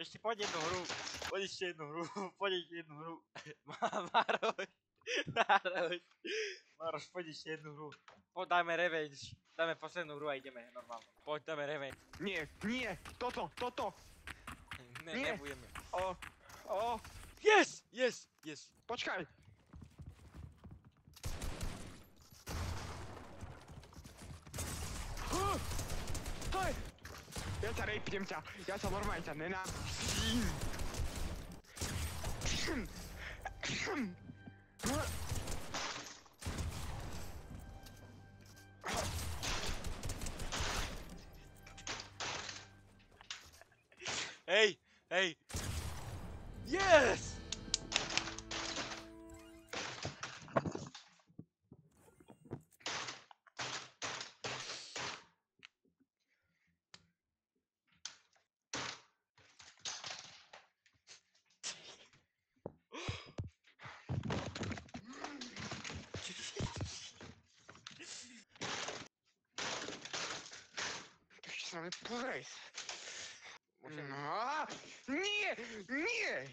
Ešte poď jednu hru. Poď ešte jednu hru. Poď ešte jednu hru. Maroš. Maroš, poď ešte jednu hru. Poď dajme revenge. Dáme poslednú hru a ideme normálne. Poď dáme revenge. Nie, nie, toto. Ne, Nie. nebudeme. Yes. Yes. Počkaj. Hej. Ja ťa rejpnem ťa. Ja sa normálne ťa nenávidím. Hej. Yes! Ešte sa mi pozrieť. Môžem... Nie!